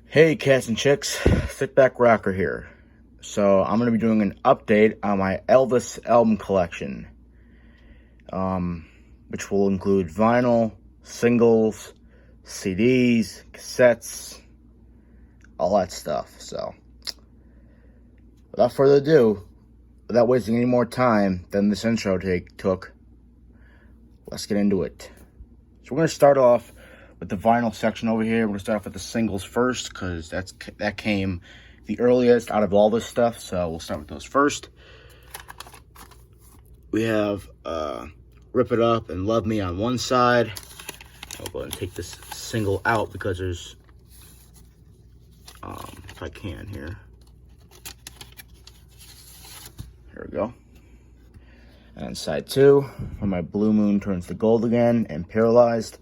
Hey cats and chicks, Sit Back Rocker here. So I'm going to be doing an update on my Elvis album collection, which will include vinyl, singles, CDs, cassettes, all that stuff. So without further ado, without wasting any more time than this intro took, let's get into it. So we're going to start off with the vinyl section over here. We're going to start off with the singles first because that came the earliest out of all this stuff. So we'll start with those first. We have Rip It Up and Love Me on one side. I'll go ahead and take this single out because there's, if I can here. Here we go. And side two, When My Blue Moon Turns to Gold Again and Paralyzed.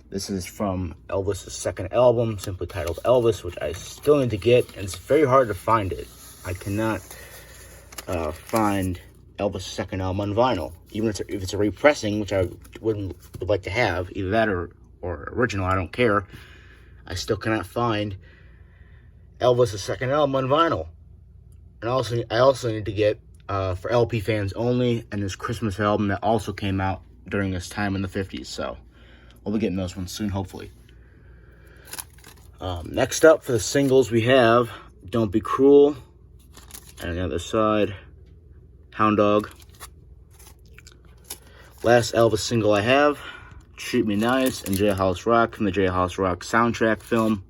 This is from Elvis' second album, simply titled Elvis, which I still need to get, and it's very hard to find it. I cannot find Elvis' second album on vinyl, even if it's a repressing, which I would like to have, either that or original, I don't care. I still cannot find Elvis' second album on vinyl. And I also need to get, for LP fans only, and his Christmas album that also came out during this time in the 50s, so we'll be getting those ones soon, hopefully. Next up for the singles, we have Don't Be Cruel. And on the other side, Hound Dog. Last Elvis single I have, Treat Me Nice and Jailhouse Rock from the Jailhouse Rock soundtrack film.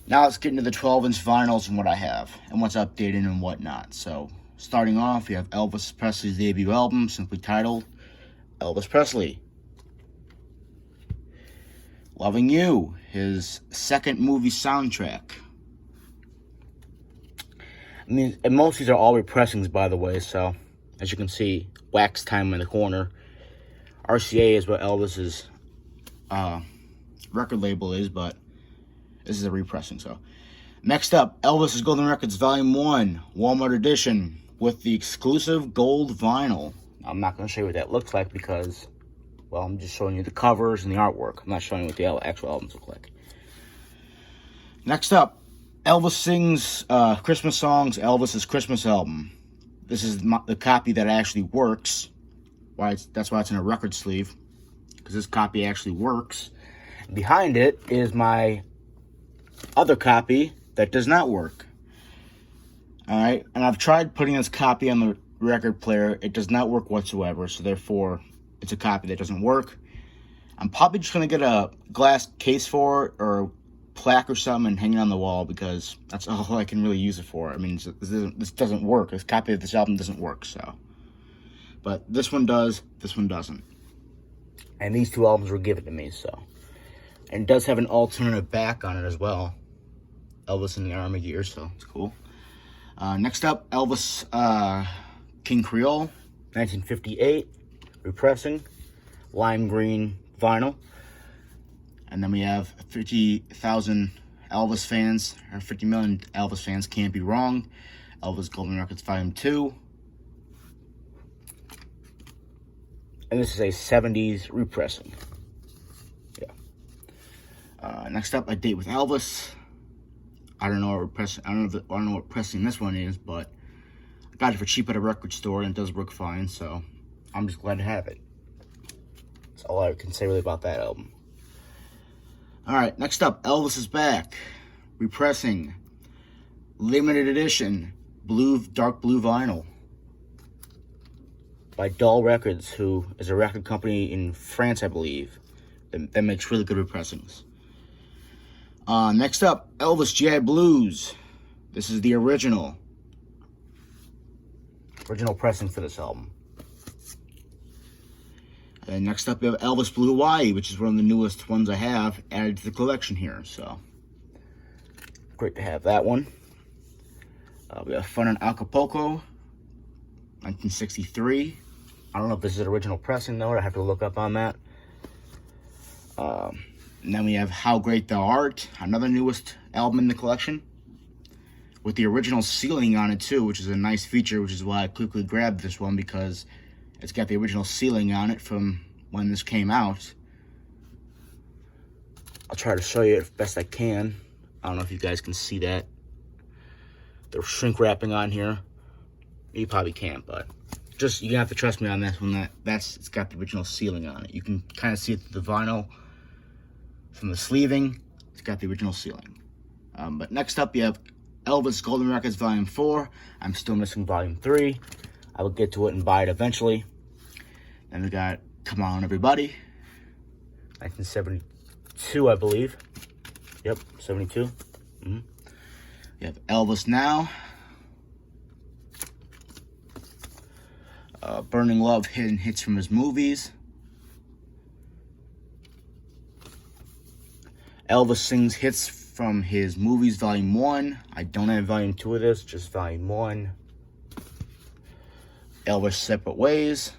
Now let's get into the 12-inch vinyls and what I have, and what's updated and whatnot. So, starting off, we have Elvis Presley's debut album, simply titled Elvis Presley. Loving You, his second movie soundtrack. I mean, and most of these are all repressings, by the way, so as you can see, Wax Time in the corner. RCA is what Elvis's record label is, but this is a repressing, so. Next up, Elvis's Golden Records Volume 1, Walmart Edition, with the exclusive gold vinyl. I'm not going to show you what that looks like because, well, I'm just showing you the covers and the artwork. I'm not showing you what the actual albums look like. Next up, Elvis sings Christmas songs, Elvis's Christmas album. This is the copy that actually works. That's why it's in a record sleeve, because this copy actually works. Behind it is my other copy that does not work. Alright, and I've tried putting this copy on the record player. It does not work whatsoever, so therefore it's a copy that doesn't work. I'm probably just going to get a glass case for it, or a plaque or something, and hang it on the wall, because that's all I can really use it for. I mean, this doesn't work. This copy of this album doesn't work, so. But this one does, this one doesn't. And these two albums were given to me, so. And it does have an alternative back on it as well. Elvis in the Army gear, so it's cool. Next up, Elvis King Creole, 1958. Repressing, lime green vinyl. And then we have 50,000 Elvis fans, or 50 million Elvis fans can't be wrong. Elvis Golden Records Volume 2. And this is a 70s repressing. Yeah. Next up, A Date with Elvis. I don't know what pressing this one is, but I got it for cheap at a record store, and it does work fine, so I'm just glad to have it. That's all I can say really about that album. Alright, next up, Elvis is Back. Repressing. Limited edition. Dark blue vinyl. By Doll Records, who is a record company in France, I believe. That makes really good repressings. Next up, Elvis G.I. Blues. This is the original pressing for this album. And next up, we have Elvis Blue Hawaii, which is one of the newest ones I have added to the collection here. So, great to have that one. We have Fun in Acapulco, 1963. I don't know if this is an original pressing, though. I have to look up on that. And then we have How Great Thou Art, another newest album in the collection, with the original ceiling on it, too, which is a nice feature, which is why I quickly grabbed this one, because it's got the original ceiling on it from when this came out. I'll try to show you it as best I can. I don't know if you guys can see that. They're shrink wrapping on here. You probably can't, but just, you're gonna have to trust me on this one. It's got the original sealing on it. You can kind of see it through the vinyl from the sleeving. It's got the original sealing. But next up, you have Elvis Golden Records Volume 4. I'm still missing Volume 3. I will get to it and buy it eventually. Then we got Come On Everybody, 1972, I believe. Yep, 72. You have Elvis Now, Burning Love, Hidden Hits from His Movies, Elvis Sings Hits from His Movies, Volume 1. I don't have Volume 2 of this, just Volume 1. Elvis Separate Ways,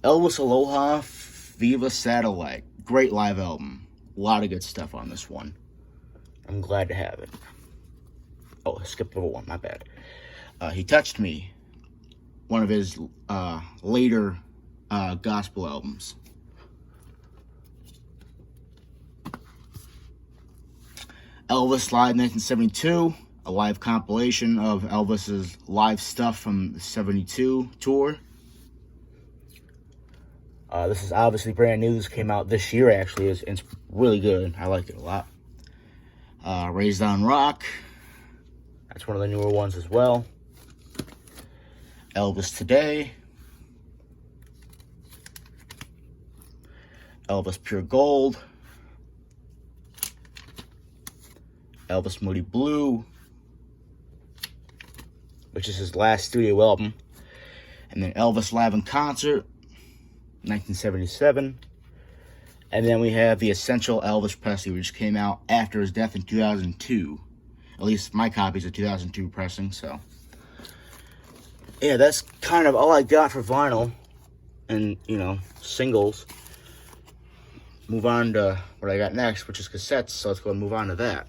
Elvis Aloha Viva Satellite. Great live album. A lot of good stuff on this one. I'm glad to have it. Oh, I skipped over one, my bad. He Touched Me. One of his later gospel albums. Elvis Live 1972. A live compilation of Elvis's live stuff from the 72 tour. This is obviously brand new. This came out this year, actually. It's really good. I like it a lot. Raised on Rock. That's one of the newer ones as well. Elvis Today. Elvis Pure Gold. Elvis Moody Blue, which is his last studio album. And then Elvis Live in Concert, 1977. And then we have the Essential Elvis Presley, which came out after his death in 2002. At least my copy's a 2002 pressing, so. Yeah, that's kind of all I got for vinyl and, singles. Move on to what I got next, which is cassettes, so let's go and move on to that.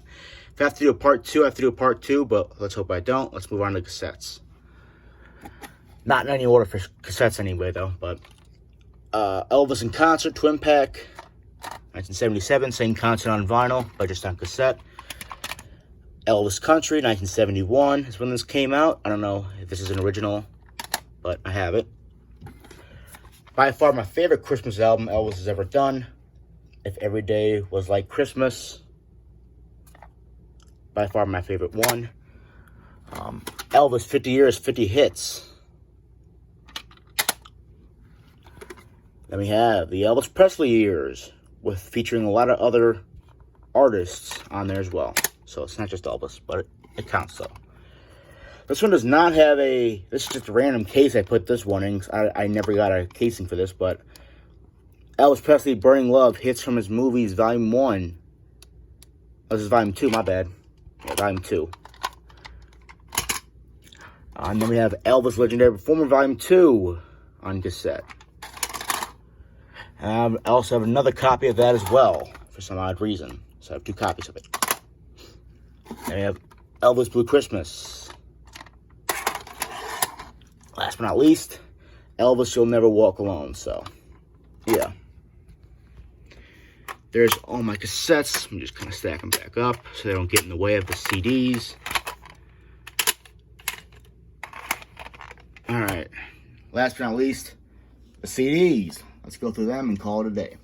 If I have to do a part 2, I have to do a part 2, but let's hope I don't. Let's move on to cassettes. Not in any order for cassettes anyway, though, but Elvis in Concert, Twin Pack, 1977, same concert on vinyl, but just on cassette. Elvis Country, 1971 is when this came out. I don't know if this is an original, but I have it. By far my favorite Christmas album Elvis has ever done. If Every Day Was Like Christmas. By far my favorite one. Elvis, 50 Years, 50 Hits. Then we have the Elvis Presley years, featuring a lot of other artists on there as well. So it's not just Elvis, but it counts though. This one does not have this is just a random case I put this one in. I never got a casing for this, but Elvis Presley, Burning Love, Hits from His Movies, Volume 1. Oh, this is Volume 2, my bad. Yeah, Volume 2. And then we have Elvis Legendary Performer, Volume 2 on cassette. And I also have another copy of that as well, for some odd reason. So I have 2 copies of it. And we have Elvis Blue Christmas. Last but not least, Elvis You'll Never Walk Alone. So, yeah. There's all my cassettes. I'm just kind of stack them back up so they don't get in the way of the CDs. Alright. Last but not least, the CDs. Let's go through them and call it a day.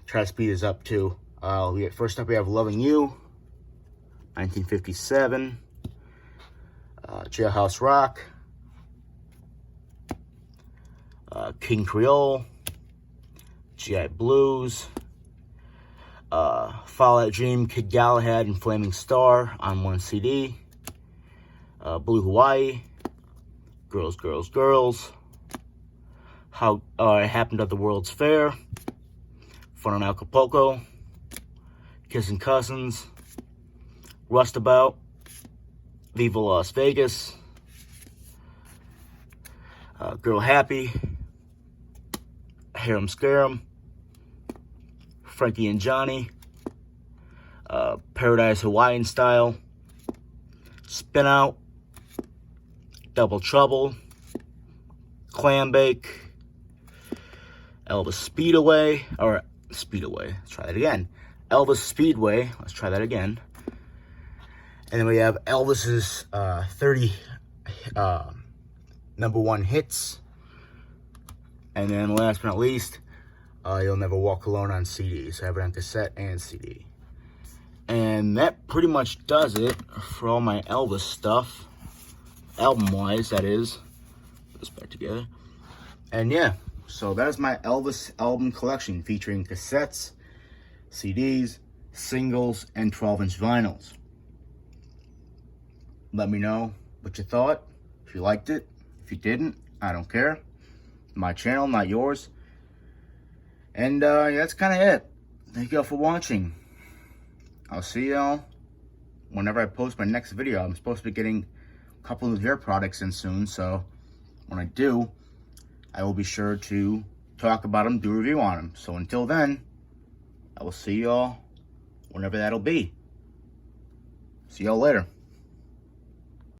Try to speed this up too. First up we have Loving You, 1957. Jailhouse Rock. King Creole. GI Blues. Follow That Dream, Kid Galahad and Flaming Star on one CD. Blue Hawaii. Girls, Girls, Girls. How It Happened at the World's Fair. Fun in Acapulco. Kissing Cousins. Rustabout. Viva Las Vegas. Girl Happy. Harem Scarum. Frankie and Johnny. Paradise Hawaiian Style. Spin Out. Double Trouble. Clam Bake. Elvis Speedaway. Let's try that again. Elvis Speedway. Let's try that again. And then we have Elvis's 30 #1 hits. And then last but not least, You'll Never Walk Alone on CD. So I have it on cassette and CD. And that pretty much does it for all my Elvis stuff. Album-wise, that is. Put this back together. And yeah, so that is my Elvis album collection featuring cassettes, CDs, singles, and 12-inch vinyls. Let me know what you thought, if you liked it. If you didn't, I don't care. My channel, not yours. And yeah, that's kind of it. Thank you all for watching. I'll see y'all whenever I post my next video. I'm supposed to be getting a couple of their products in soon, so when I do, I will be sure to talk about them, do a review on them. So until then, I will see y'all whenever that'll be. See y'all later.